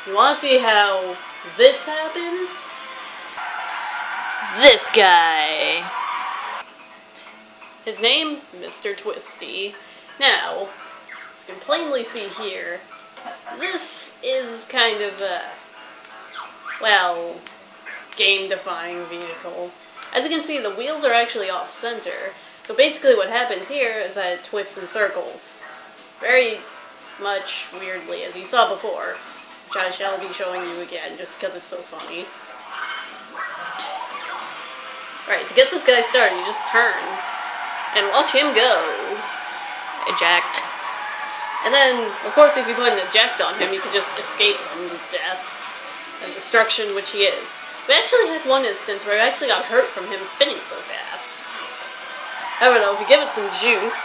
You wanna see how this happened? This guy. His name, Mr. Twisty. Now, as you can plainly see here, this is kind of a, well, game-defying vehicle. As you can see, the wheels are actually off-center. So basically what happens here is that it twists in circles. Very much weirdly, as you saw before. Which I shall be showing you again, just because it's so funny. Alright, to get this guy started, you just turn and watch him go. Eject. And then, of course, if you put an eject on him, you can just escape from death and destruction, which he is. We actually had one instance where I actually got hurt from him spinning so fast. However, though, if you give it some juice,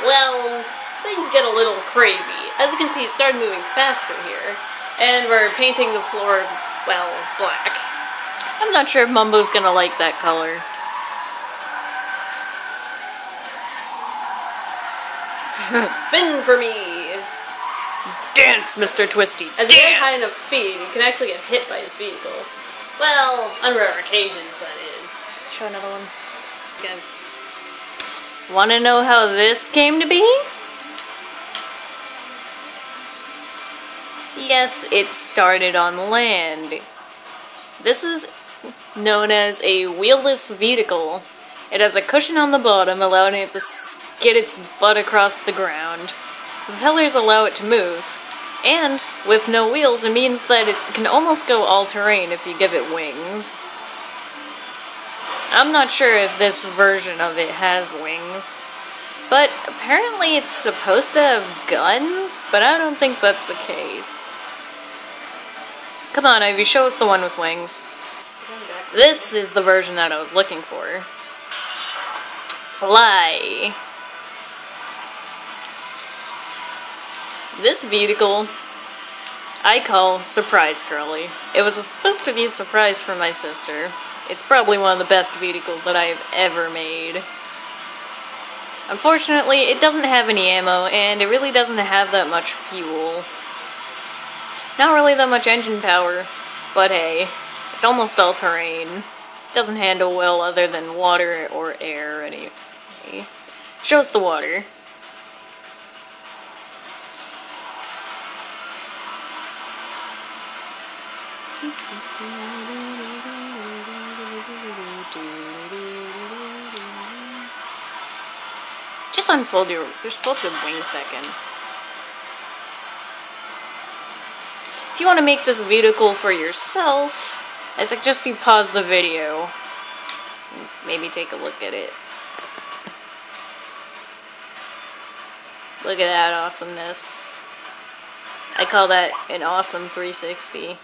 well, things get a little crazy. As you can see, it started moving faster here, and we're painting the floor, well, black. I'm not sure if Mumbo's gonna like that color. Spin for me! Dance, Mr. Twisty, As you get high enough speed, you can actually get hit by this vehicle. Well, on rare occasions, that is. Show another one. Again. Wanna know how this came to be? Yes, it started on land. This is known as a wheelless vehicle. It has a cushion on the bottom, allowing it to get its butt across the ground. The propellers allow it to move. And, with no wheels, it means that it can almost go all-terrain if you give it wings. I'm not sure if this version of it has wings. But apparently it's supposed to have guns, but I don't think that's the case. Come on, Ivy, show us the one with wings. This is the version that I was looking for. Fly. This vehicle I call Surprise Girly. It was supposed to be a surprise for my sister. It's probably one of the best vehicles that I've ever made. Unfortunately, it doesn't have any ammo, and it really doesn't have that much fuel. Not really that much engine power, but hey, it's almost all-terrain. It doesn't handle well other than water or air anyway. Show us the water. Just unfold your, just fold your wings back in. If you want to make this vehicle for yourself, I suggest you pause the video. Maybe take a look at it. Look at that awesomeness. I call that an awesome 360.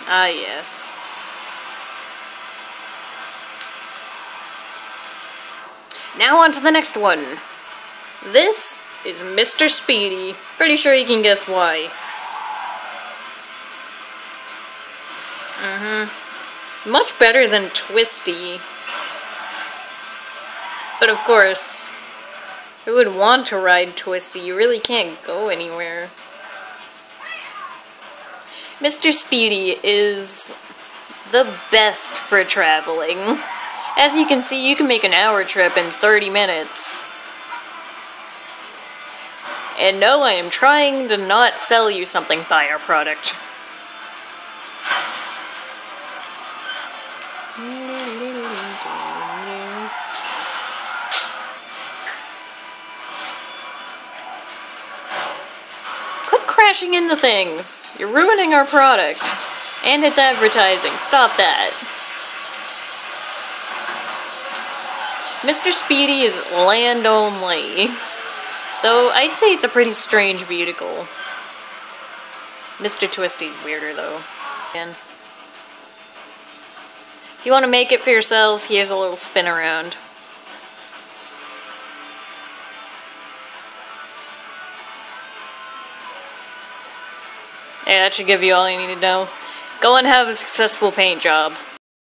Ah, yes. Now on to the next one. This is Mr. Speedy. Pretty sure you can guess why. Much better than Twisty. But of course, who would want to ride Twisty? You really can't go anywhere. Mr. Speedy is the best for traveling. As you can see, you can make an hour trip in 30 minutes. And no, I am trying to not sell you something by our product. Quit crashing into things. You're ruining our product. And it's advertising. Stop that. Mr. Speedy is land only. Though, I'd say it's a pretty strange vehicle. Mr. Twisty's weirder, though. Again. If you want to make it for yourself, here's a little spin around. Yeah, that should give you all you need to know. Go and have a successful paint job.